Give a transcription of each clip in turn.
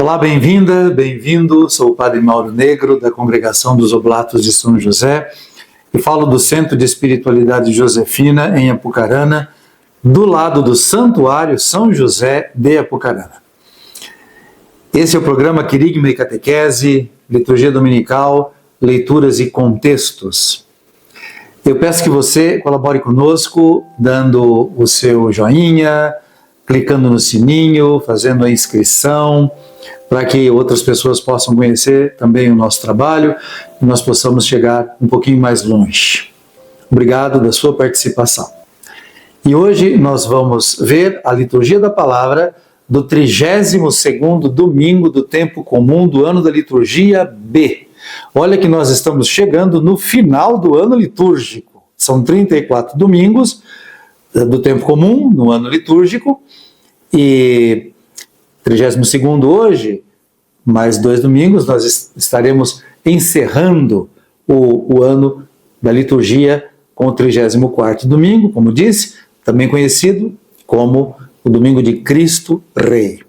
Olá, bem-vinda, bem-vindo. Sou o Padre Mauro Negro, da Congregação dos Oblatos de São José, e falo do Centro de Espiritualidade Josefina, em Apucarana, do lado do Santuário São José de Apucarana. Esse é o programa Querigma e Catequese, Liturgia Dominical, Leituras e Contextos. Eu peço que você colabore conosco, dando o seu joinha, clicando no sininho, fazendo a inscrição, para que outras pessoas possam conhecer também o nosso trabalho e nós possamos chegar um pouquinho mais longe. Obrigado da sua participação. E hoje nós vamos ver a liturgia da palavra do 32º domingo do tempo comum do ano da liturgia B. Olha que nós estamos chegando no final do ano litúrgico. São 34 domingos do tempo comum no ano litúrgico e 32º hoje, mais 2 domingos, nós estaremos encerrando o ano da liturgia com o 34º domingo, como disse, também conhecido como o domingo de Cristo Rei.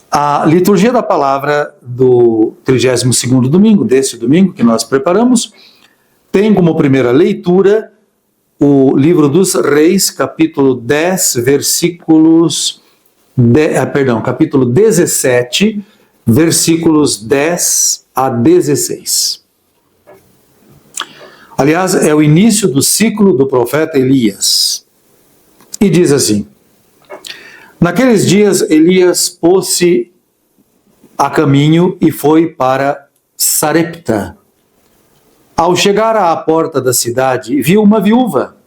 A liturgia da palavra do 32º domingo, desse domingo que nós preparamos, tem como primeira leitura o livro dos Reis, capítulo 10, capítulo 17, versículos 10 a 16. Aliás, é o início do ciclo do profeta Elias. E diz assim: naqueles dias, Elias pôs-se a caminho e foi para Sarepta. Ao chegar à porta da cidade, viu uma viúva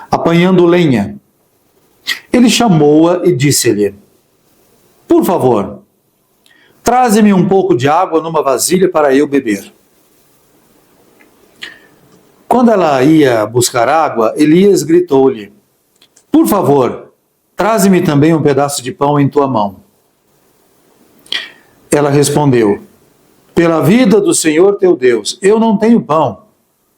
apanhando lenha. Ele chamou-a e disse-lhe: por favor, traze-me um pouco de água numa vasilha para eu beber. Quando ela ia buscar água, Elias gritou-lhe: por favor, traze-me também um pedaço de pão em tua mão. Ela respondeu: pela vida do Senhor teu Deus, eu não tenho pão,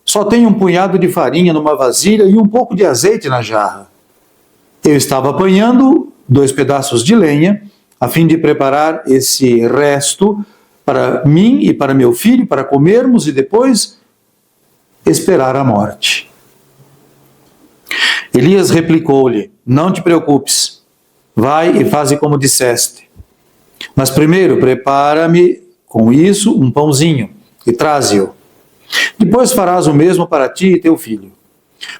só tenho um punhado de farinha numa vasilha e um pouco de azeite na jarra. Eu estava apanhando 2 pedaços de lenha, a fim de preparar esse resto para mim e para meu filho, para comermos e depois esperar a morte. Elias replicou-lhe: não te preocupes, vai e faze como disseste. Mas primeiro prepara-me com isso um pãozinho e traze-o. Depois farás o mesmo para ti e teu filho.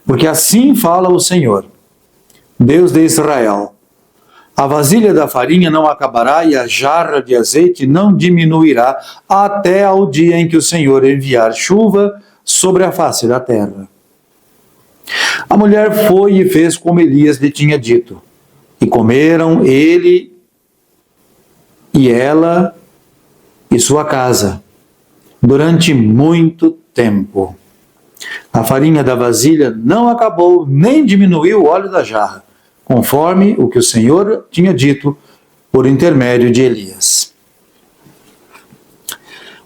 Porque assim fala o Senhor, Deus de Israel: a vasilha da farinha não acabará e a jarra de azeite não diminuirá até ao dia em que o Senhor enviar chuva sobre a face da terra. A mulher foi e fez como Elias lhe tinha dito, e comeram ele e ela e sua casa durante muito tempo. A farinha da vasilha não acabou, nem diminuiu o óleo da jarra, conforme o que o Senhor tinha dito por intermédio de Elias.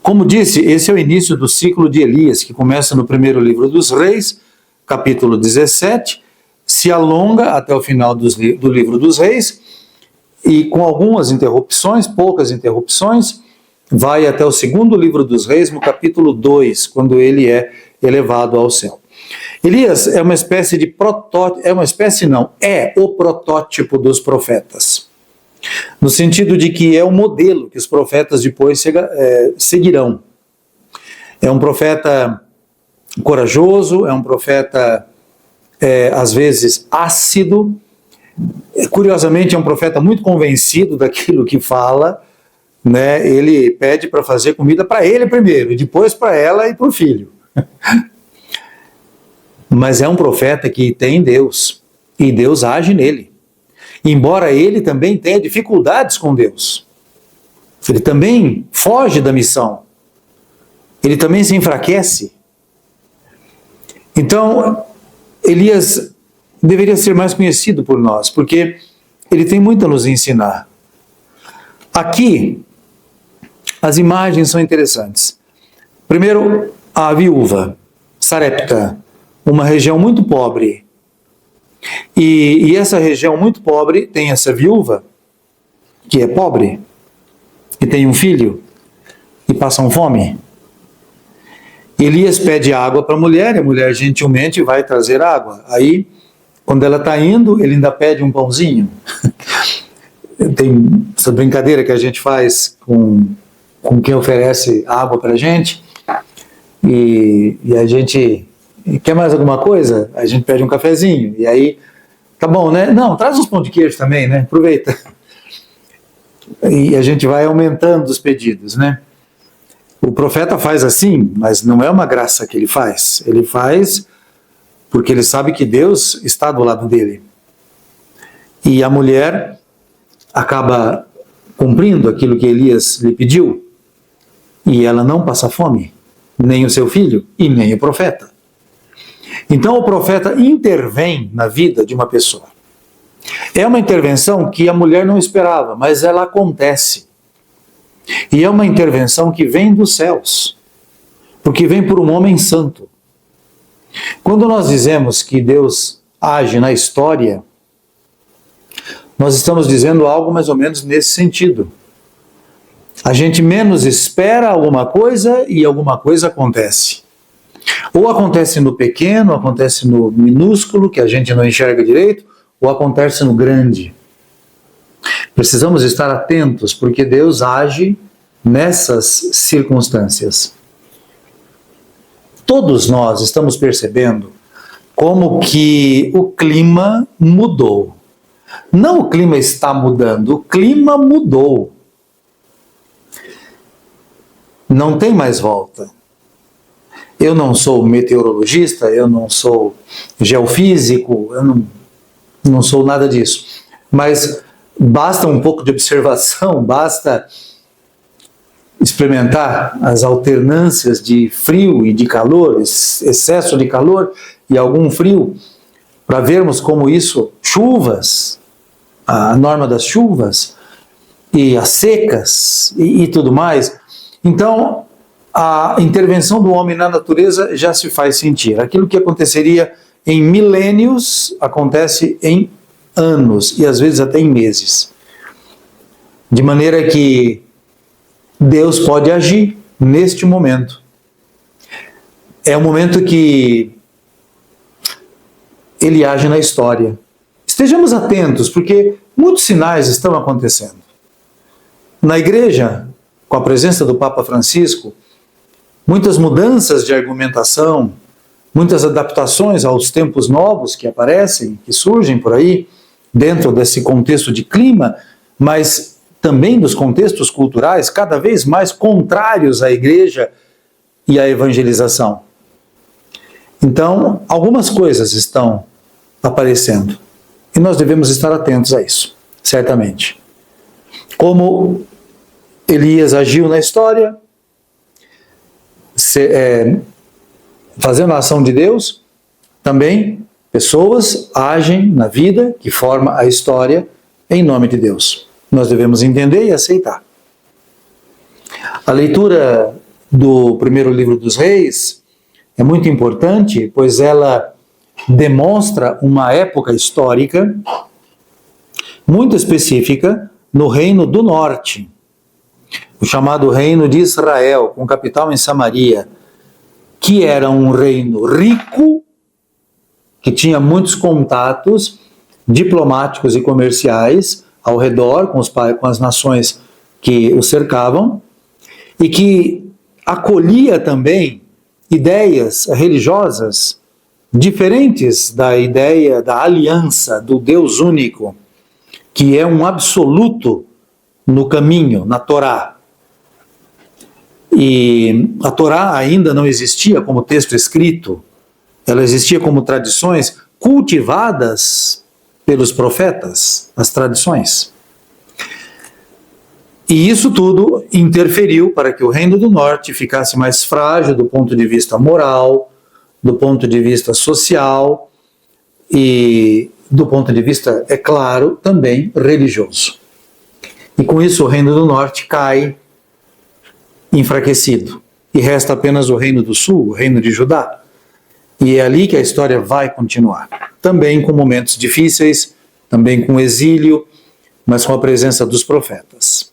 Como disse, esse é o início do ciclo de Elias, que começa no primeiro livro dos Reis, capítulo 17, se alonga até o final do livro dos Reis, e com algumas interrupções, poucas interrupções, vai até o segundo livro dos Reis, no capítulo 2, quando ele é elevado ao céu. Elias é uma espécie de protótipo, é o protótipo dos profetas, no sentido de que é o modelo que os profetas depois seguirão. É um profeta corajoso, é um profeta, às vezes, ácido. Curiosamente, é um profeta muito convencido daquilo que fala, né? Ele pede para fazer comida para ele primeiro, e depois para ela e para o filho. Mas é um profeta que tem Deus. E Deus age nele. Embora ele também tenha dificuldades com Deus. Ele também foge da missão. Ele também se enfraquece. Então, Elias deveria ser mais conhecido por nós, porque ele tem muito a nos ensinar. Aqui, as imagens são interessantes. Primeiro, a viúva, Sarepta, uma região muito pobre. E essa região muito pobre tem essa viúva, que é pobre, e tem um filho, e passam fome. Elias pede água para a mulher gentilmente vai trazer água. Aí, quando ela está indo, ele ainda pede um pãozinho. Tem essa brincadeira que a gente faz com quem oferece água para a gente, e a gente quer mais alguma coisa? A gente pede um cafezinho, e aí, tá bom, né? Não, traz uns pão de queijo também, né? Aproveita. E a gente vai aumentando os pedidos, né? O profeta faz assim, mas não é uma graça que ele faz. Ele faz porque ele sabe que Deus está do lado dele. E a mulher acaba cumprindo aquilo que Elias lhe pediu, e ela não passa fome, nem o seu filho e nem o profeta. Então o profeta intervém na vida de uma pessoa. É uma intervenção que a mulher não esperava, mas ela acontece. E é uma intervenção que vem dos céus, porque vem por um homem santo. Quando nós dizemos que Deus age na história, nós estamos dizendo algo mais ou menos nesse sentido. A gente menos espera alguma coisa e alguma coisa acontece. Ou acontece no pequeno, acontece no minúsculo, que a gente não enxerga direito, ou acontece no grande. Precisamos estar atentos, porque Deus age nessas circunstâncias. Todos nós estamos percebendo como que o clima mudou. Não o clima está mudando, o clima mudou. Não tem mais volta. Eu não sou meteorologista, eu não sou geofísico, eu não sou nada disso. Mas basta um pouco de observação, basta experimentar as alternâncias de frio e de calor, excesso de calor e algum frio, para vermos como isso, chuvas, a norma das chuvas, e as secas e tudo mais. Então, a intervenção do homem na natureza já se faz sentir. Aquilo que aconteceria em milênios acontece em anos e às vezes até em meses. De maneira que Deus pode agir neste momento. É um momento que Ele age na história. Estejamos atentos, porque muitos sinais estão acontecendo. Na igreja, com a presença do Papa Francisco, muitas mudanças de argumentação, muitas adaptações aos tempos novos que aparecem, que surgem por aí, dentro desse contexto de clima, mas também dos contextos culturais cada vez mais contrários à igreja e à evangelização. Então, algumas coisas estão aparecendo e nós devemos estar atentos a isso, certamente. Como Elias agiu na história, fazendo a ação de Deus, também pessoas agem na vida que forma a história em nome de Deus. Nós devemos entender e aceitar. A leitura do primeiro livro dos Reis é muito importante, pois ela demonstra uma época histórica muito específica no Reino do Norte, o chamado Reino de Israel, com capital em Samaria, que era um reino rico, que tinha muitos contatos diplomáticos e comerciais ao redor, com as nações que o cercavam, e que acolhia também ideias religiosas diferentes da ideia da aliança, do Deus único, que é um absoluto no caminho, na Torá. E a Torá ainda não existia como texto escrito, ela existia como tradições cultivadas pelos profetas, as tradições. E isso tudo interferiu para que o Reino do Norte ficasse mais frágil do ponto de vista moral, do ponto de vista social e do ponto de vista, é claro, também religioso. E com isso o Reino do Norte cai enfraquecido. E resta apenas o Reino do Sul, o Reino de Judá. E é ali que a história vai continuar. Também com momentos difíceis, também com exílio, mas com a presença dos profetas.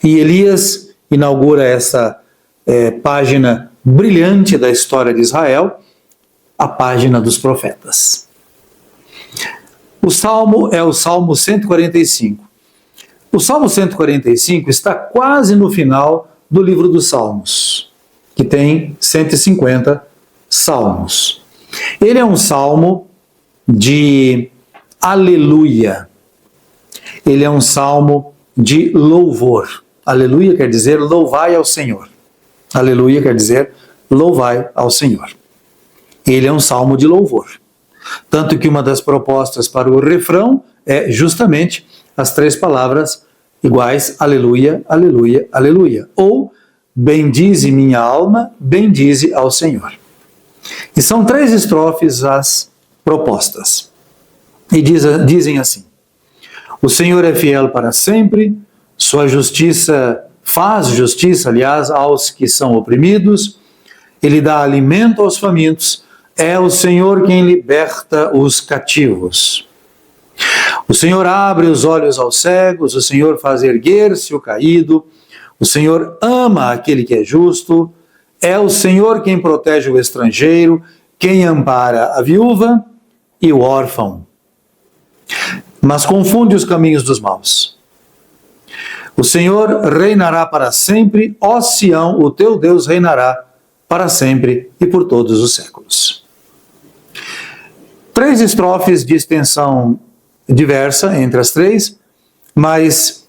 E Elias inaugura essa página brilhante da história de Israel, a página dos profetas. O salmo é o Salmo 145. O Salmo 145 está quase no final do livro dos Salmos, que tem 150 salmos. Ele é um salmo de aleluia. Ele é um salmo de louvor. Aleluia quer dizer louvai ao Senhor. Aleluia quer dizer louvai ao Senhor. Ele é um salmo de louvor. Tanto que uma das propostas para o refrão é justamente as três palavras iguais, aleluia, aleluia, aleluia. Ou, bendize minha alma, bendize ao Senhor. E são 3 estrofes as propostas. E dizem assim: o Senhor é fiel para sempre, sua justiça, faz justiça, aliás, aos que são oprimidos, ele dá alimento aos famintos, é o Senhor quem liberta os cativos. O Senhor abre os olhos aos cegos, o Senhor faz erguer-se o caído, o Senhor ama aquele que é justo, é o Senhor quem protege o estrangeiro, quem ampara a viúva e o órfão, mas confunde os caminhos dos maus. O Senhor reinará para sempre, ó Sião, o teu Deus reinará para sempre e por todos os séculos. 3 estrofes de extensão diversa entre as 3, mas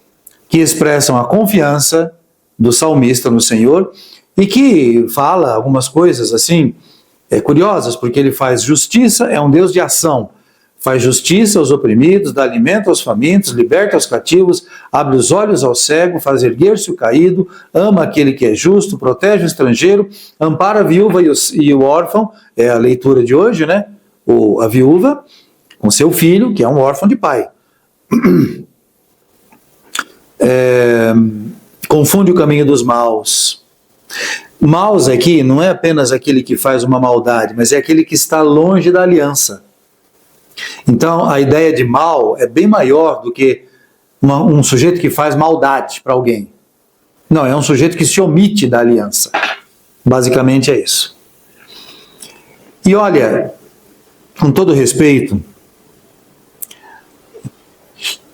que expressam a confiança do salmista no Senhor e que fala algumas coisas assim curiosas, porque ele faz justiça, é um Deus de ação, faz justiça aos oprimidos, dá alimento aos famintos, liberta os cativos, abre os olhos ao cego, faz erguer-se o caído, ama aquele que é justo, protege o estrangeiro, ampara a viúva e o órfão, é a leitura de hoje, né? A viúva com seu filho, que é um órfão de pai. Confunde o caminho dos maus. Maus aqui não é apenas aquele que faz uma maldade, mas é aquele que está longe da aliança. Então, a ideia de mal é bem maior do que um sujeito que faz maldade para alguém. Não, é um sujeito que se omite da aliança. Basicamente é isso. E olha, com todo respeito,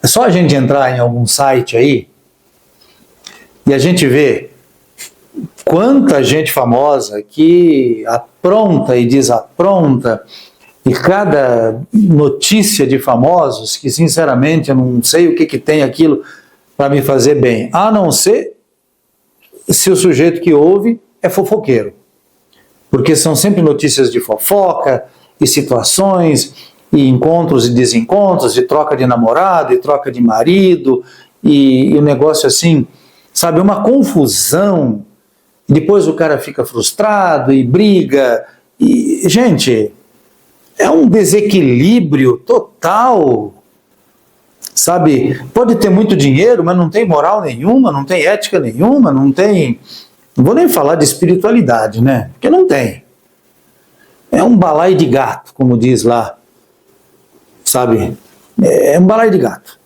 é só a gente entrar em algum site aí e a gente vê quanta gente famosa que apronta e desapronta, e cada notícia de famosos que, sinceramente, eu não sei o que tem aquilo para me fazer bem, a não ser se o sujeito que ouve é fofoqueiro. Porque são sempre notícias de fofoca, e situações, e encontros e desencontros, e troca de namorado, e troca de marido, e o negócio assim, sabe, uma confusão. Depois o cara fica frustrado e briga, e, gente, é um desequilíbrio total, sabe? Pode ter muito dinheiro, mas não tem moral nenhuma, não tem ética nenhuma, não vou nem falar de espiritualidade, né? Porque não tem. É um balaio de gato, como diz lá, sabe? É um balaio de gato.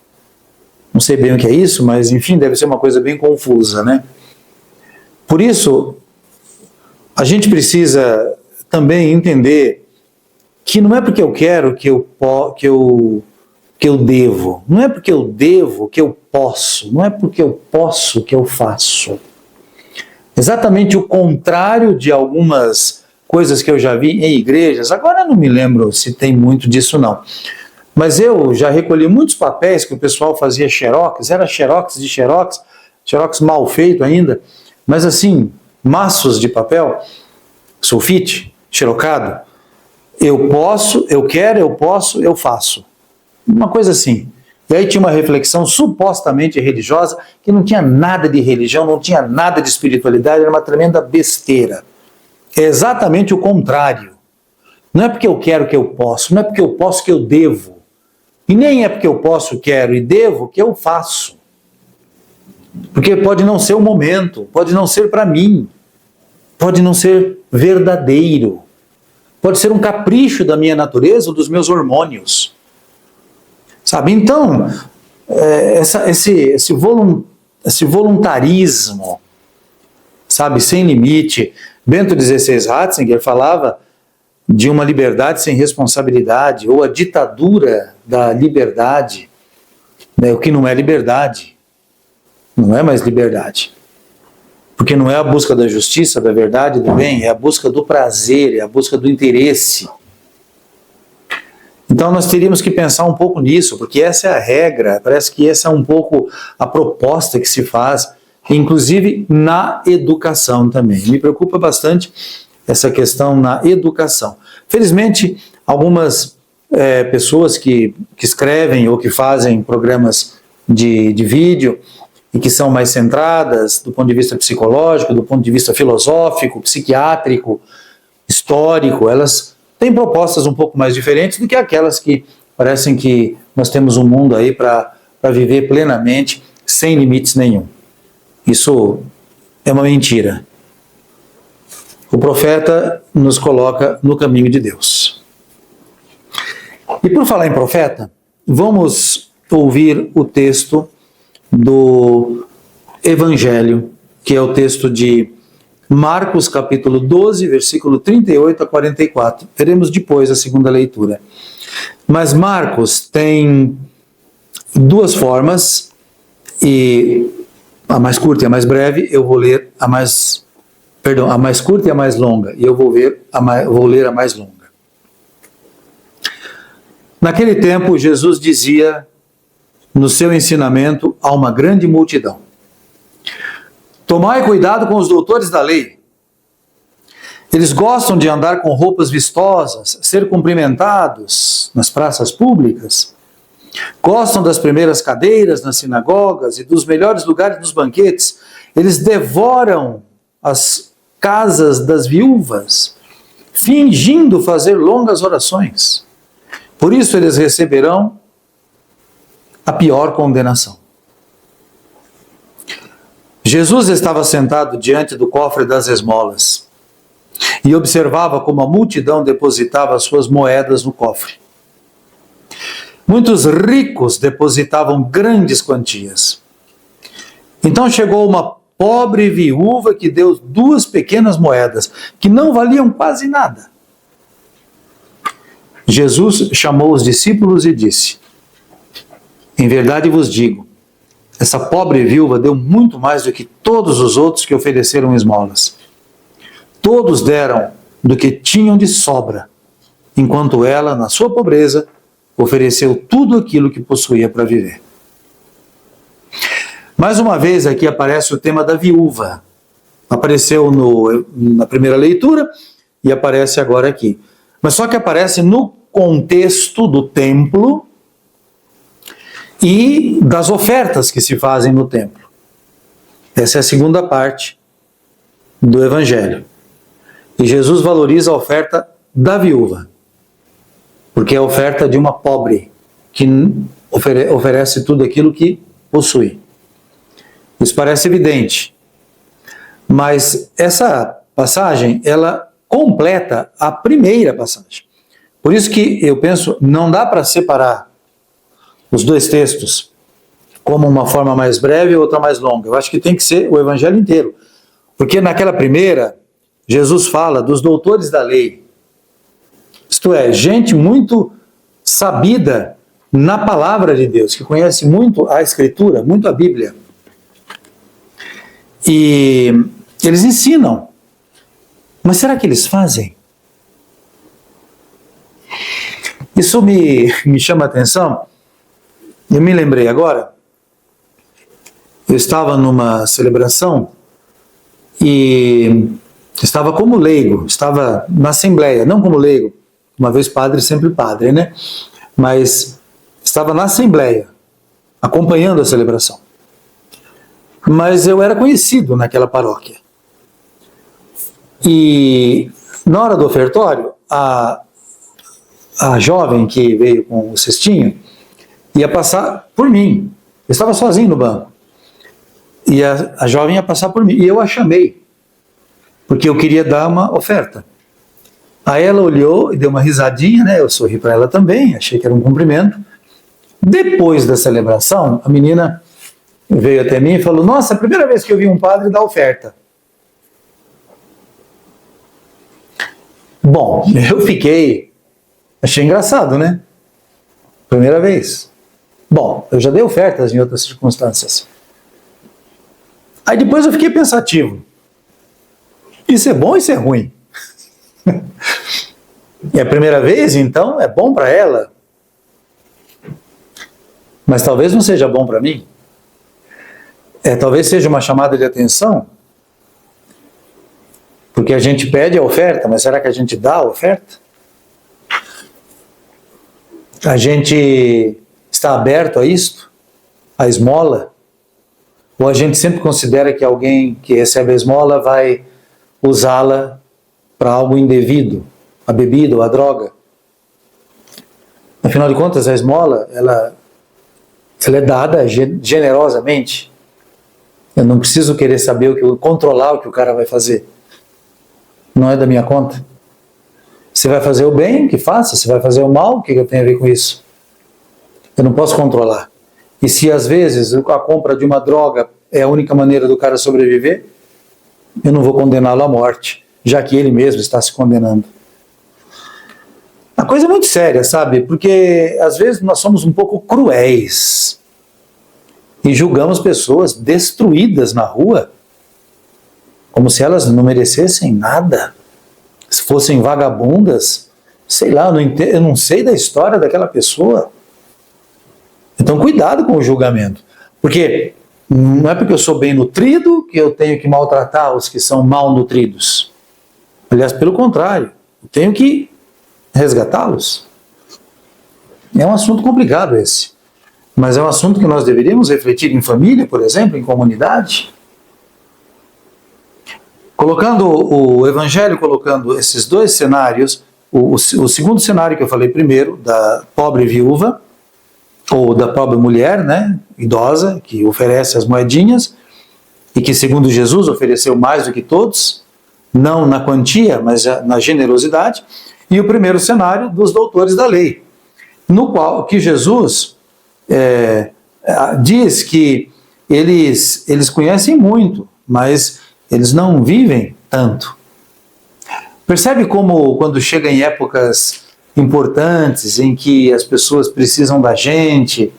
Não sei bem o que é isso, mas enfim, deve ser uma coisa bem confusa, né? Por isso, a gente precisa também entender que não é porque eu quero que eu devo, não é porque eu devo que eu posso, não é porque eu posso que eu faço. Exatamente o contrário de algumas coisas que eu já vi em igrejas. Agora eu não me lembro se tem muito disso não, mas eu já recolhi muitos papéis que o pessoal fazia xerox, era xerox de xerox, xerox mal feito ainda, mas assim, maços de papel, sulfite, xerocado. Eu posso, eu quero, eu posso, eu faço. uma coisa assim. E aí tinha uma reflexão supostamente religiosa, que não tinha nada de religião, não tinha nada de espiritualidade, era uma tremenda besteira. É exatamente o contrário. Não é porque eu quero que eu posso, não é porque eu posso que eu devo. E nem é porque eu posso, quero e devo que eu faço. Porque pode não ser o momento, pode não ser para mim, pode não ser verdadeiro, pode ser um capricho da minha natureza ou dos meus hormônios. Sabe? Então, esse voluntarismo, sabe, sem limite. Bento XVI Ratzinger falava de uma liberdade sem responsabilidade, ou a ditadura da liberdade, né, o que não é liberdade. Não é mais liberdade. Porque não é a busca da justiça, da verdade, do bem, é a busca do prazer, é a busca do interesse. Então nós teríamos que pensar um pouco nisso, porque essa é a regra, parece que essa é um pouco a proposta que se faz, inclusive na educação também. Me preocupa bastante essa questão na educação. Felizmente, algumas pessoas que escrevem ou que fazem programas de vídeo, e que são mais centradas do ponto de vista psicológico, do ponto de vista filosófico, psiquiátrico, histórico, elas têm propostas um pouco mais diferentes do que aquelas que parecem que nós temos um mundo aí para viver plenamente, sem limites nenhum. Isso é uma mentira. O profeta nos coloca no caminho de Deus. E por falar em profeta, vamos ouvir o texto do Evangelho, que é o texto de Marcos, capítulo 12, versículo 38 a 44. Veremos depois a segunda leitura. Mas Marcos tem duas formas, e a mais curta e a mais breve, eu vou ler a mais curta e a mais longa, e eu vou ler a mais longa. Naquele tempo, Jesus dizia no seu ensinamento a uma grande multidão: tomai cuidado com os doutores da lei. Eles gostam de andar com roupas vistosas, ser cumprimentados nas praças públicas, gostam das primeiras cadeiras nas sinagogas e dos melhores lugares nos banquetes. Eles devoram as casas das viúvas, fingindo fazer longas orações. Por isso eles receberão a pior condenação. Jesus estava sentado diante do cofre das esmolas e observava como a multidão depositava suas moedas no cofre. Muitos ricos depositavam grandes quantias. Então chegou uma pobre viúva que deu 2 pequenas moedas, que não valiam quase nada. Jesus chamou os discípulos e disse: em verdade vos digo, essa pobre viúva deu muito mais do que todos os outros que ofereceram esmolas. Todos deram do que tinham de sobra, enquanto ela, na sua pobreza, ofereceu tudo aquilo que possuía para viver. Mais uma vez aqui aparece o tema da viúva. Apareceu na primeira leitura e aparece agora aqui. Mas só que aparece no contexto do templo e das ofertas que se fazem no templo. Essa é a segunda parte do Evangelho. E Jesus valoriza a oferta da viúva, porque é a oferta de uma pobre que oferece tudo aquilo que possui. Isso parece evidente, mas essa passagem, ela completa a primeira passagem. Por isso que eu penso, não dá para separar os dois textos como uma forma mais breve e outra mais longa. Eu acho que tem que ser o Evangelho inteiro. Porque naquela primeira, Jesus fala dos doutores da lei. Isto é, gente muito sabida na palavra de Deus, que conhece muito a Escritura, muito a Bíblia. E eles ensinam. Mas será que eles fazem? Isso me chama a atenção. Eu me lembrei agora, eu estava numa celebração e estava como leigo, estava na assembleia, não como leigo, uma vez padre, sempre padre, né? Mas estava na Assembleia, acompanhando a celebração. Mas eu era conhecido naquela paróquia. E na hora do ofertório, a jovem que veio com o cestinho ia passar por mim. Eu estava sozinho no banco. E a jovem ia passar por mim. E eu a chamei, porque eu queria dar uma oferta. Aí ela olhou e deu uma risadinha, né? Eu sorri para ela também, achei que era um cumprimento. Depois da celebração, a menina veio até mim e falou: nossa, a primeira vez que eu vi um padre dar oferta. Bom, eu achei engraçado, né? Primeira vez. Bom, eu já dei ofertas em outras circunstâncias. Aí depois eu fiquei pensativo. Isso é bom ou isso é ruim? E a primeira vez, então, é bom para ela. Mas talvez não seja bom para mim. Talvez seja uma chamada de atenção. Porque a gente pede a oferta, mas será que a gente dá a oferta? A gente está aberto a isto? A esmola? Ou a gente sempre considera que alguém que recebe a esmola vai usá-la para algo indevido? A bebida ou a droga? Afinal de contas, a esmola, ela é dada generosamente. Eu não preciso querer saber controlar o que o cara vai fazer. Não é da minha conta. Se vai fazer o bem, que faça. Se vai fazer o mal, o que eu tenho a ver com isso? Eu não posso controlar. E se às vezes a compra de uma droga é a única maneira do cara sobreviver, eu não vou condená-lo à morte, já que ele mesmo está se condenando. A coisa é muito séria, sabe? Porque às vezes nós somos um pouco cruéis e julgamos pessoas destruídas na rua como se elas não merecessem nada, se fossem vagabundas, sei lá, eu não sei da história daquela pessoa. Então cuidado com o julgamento, porque não é porque eu sou bem nutrido que eu tenho que maltratar os que são mal nutridos. Aliás, pelo contrário, eu tenho que resgatá-los. É um assunto complicado esse, mas é um assunto que nós deveríamos refletir em família, por exemplo, em comunidade. Colocando o Evangelho, colocando esses dois cenários, o segundo cenário que eu falei primeiro, da pobre viúva, ou da pobre mulher, né, idosa, que oferece as moedinhas, e que segundo Jesus ofereceu mais do que todos, não na quantia, mas na generosidade, e o primeiro cenário dos doutores da lei, no qual que Jesus diz que eles conhecem muito, mas eles não vivem tanto. Percebe como quando chega em épocas importantes, em que as pessoas precisam da gente,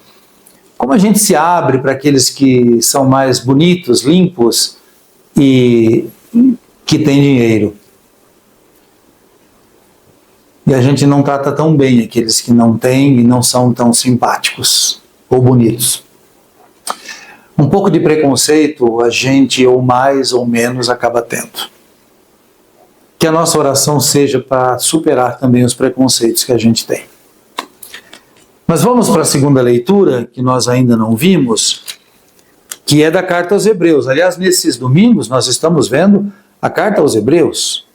como a gente se abre para aqueles que são mais bonitos, limpos e que têm dinheiro. E a gente não trata tão bem aqueles que não têm e não são tão simpáticos ou bonitos. Um pouco de preconceito a gente ou mais ou menos acaba tendo. Que a nossa oração seja para superar também os preconceitos que a gente tem. Mas vamos para a segunda leitura, que nós ainda não vimos, que é da carta aos Hebreus. Aliás, nesses domingos nós estamos vendo a carta aos Hebreus,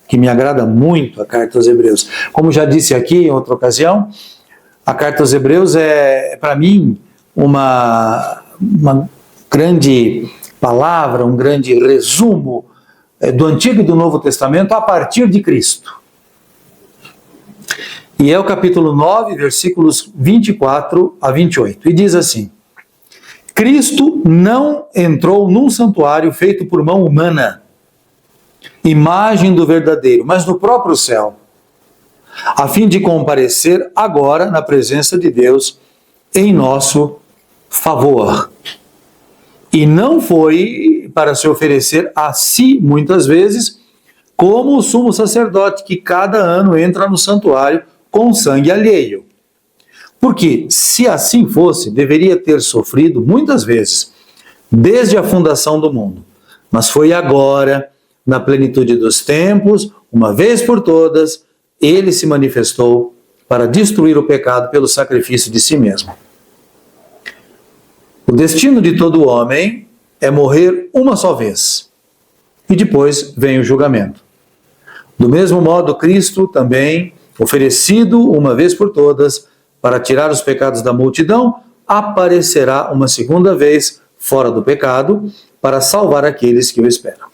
que me agrada muito a carta aos Hebreus. Como já disse aqui em outra ocasião, a carta aos Hebreus é, para mim, uma grande palavra, um grande resumo do Antigo e do Novo Testamento a partir de Cristo. E é o capítulo 9, versículos 24 a 28. E diz assim: Cristo não entrou num santuário feito por mão humana, imagem do verdadeiro, mas no próprio céu, a fim de comparecer agora na presença de Deus em nosso favor. E não foi para se oferecer a si, muitas vezes, como o sumo sacerdote que cada ano entra no santuário com sangue alheio. Porque, se assim fosse, deveria ter sofrido muitas vezes, desde a fundação do mundo. Mas foi agora, na plenitude dos tempos, uma vez por todas, ele se manifestou para destruir o pecado pelo sacrifício de si mesmo. O destino de todo homem é morrer uma só vez, e depois vem o julgamento. Do mesmo modo, Cristo também, oferecido uma vez por todas para tirar os pecados da multidão, aparecerá uma segunda vez fora do pecado para salvar aqueles que o esperam.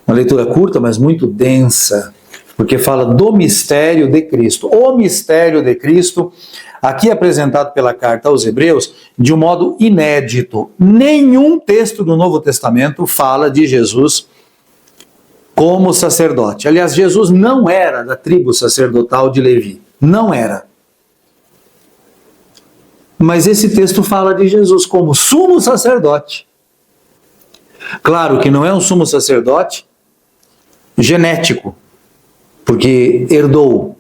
Uma leitura curta, mas muito densa, porque fala do mistério de Cristo. O mistério de Cristo, aqui apresentado pela carta aos Hebreus, de um modo inédito. Nenhum texto do Novo Testamento fala de Jesus como sacerdote. Aliás, Jesus não era da tribo sacerdotal de Levi. Não era. Mas esse texto fala de Jesus como sumo sacerdote. Claro que não é um sumo sacerdote genético, porque herdou.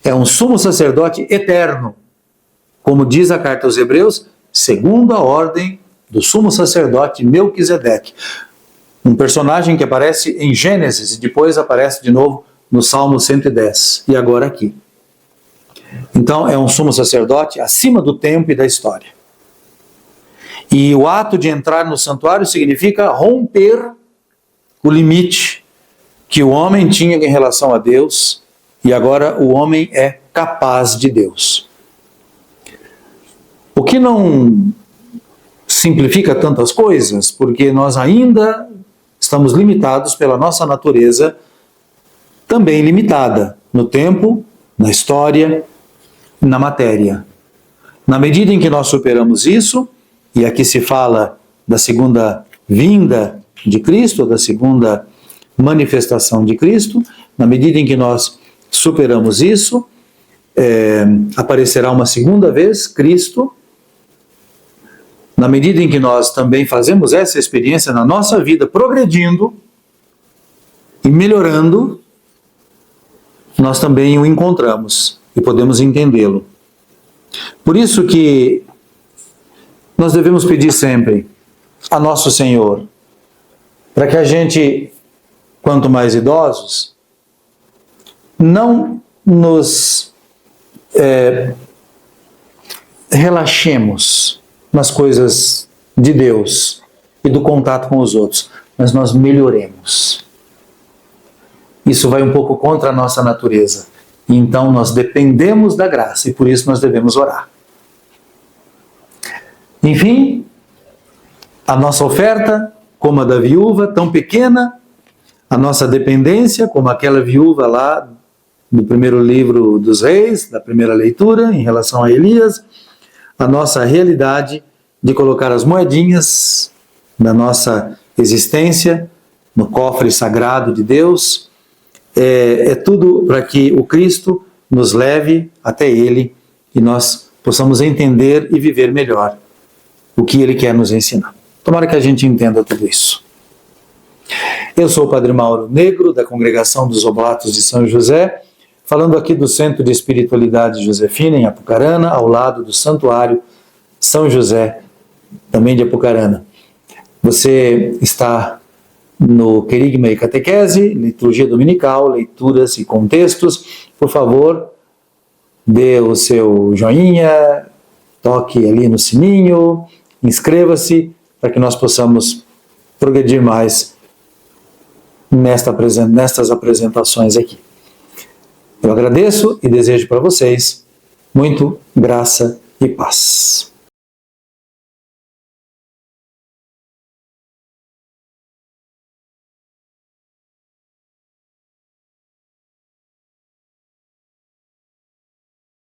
É um sumo sacerdote eterno, como diz a carta aos Hebreus, segundo a ordem do sumo sacerdote Melquisedeque. Um personagem que aparece em Gênesis e depois aparece de novo no Salmo 110, e agora aqui. Então é um sumo sacerdote acima do tempo e da história. E o ato de entrar no santuário significa romper o limite que o homem tinha em relação a Deus, e agora o homem é capaz de Deus. O que não simplifica tantas coisas, porque nós ainda estamos limitados pela nossa natureza, também limitada no tempo, na história, na matéria. Na medida em que nós superamos isso, e aqui se fala da segunda vinda de Cristo, da segunda manifestação de Cristo, na medida em que nós superamos isso, aparecerá uma segunda vez Cristo. Na medida em que nós também fazemos essa experiência na nossa vida, progredindo e melhorando, nós também o encontramos e podemos entendê-lo. Por isso que nós devemos pedir sempre a nosso Senhor, para que a gente, quanto mais idosos, não nos relaxemos nas coisas de Deus e do contato com os outros, mas nós melhoremos. Isso vai um pouco contra a nossa natureza. E então nós dependemos da graça e por isso nós devemos orar. Enfim, a nossa oferta, como a da viúva, tão pequena, a nossa dependência, como aquela viúva lá no primeiro livro dos Reis, da primeira leitura, em relação a Elias, a nossa realidade de colocar as moedinhas da nossa existência no cofre sagrado de Deus, é tudo para que o Cristo nos leve até Ele e nós possamos entender e viver melhor o que Ele quer nos ensinar. Tomara que a gente entenda tudo isso. Eu sou o Padre Mauro Negro, da Congregação dos Oblatos de São José, falando aqui do Centro de Espiritualidade Josefina, em Apucarana, ao lado do Santuário São José, também de Apucarana. Você está no Querigma e Catequese, liturgia dominical, leituras e contextos. Por favor, dê o seu joinha, toque ali no sininho, inscreva-se para que nós possamos progredir mais nestas apresentações aqui. Eu agradeço e desejo para vocês muito graça e paz.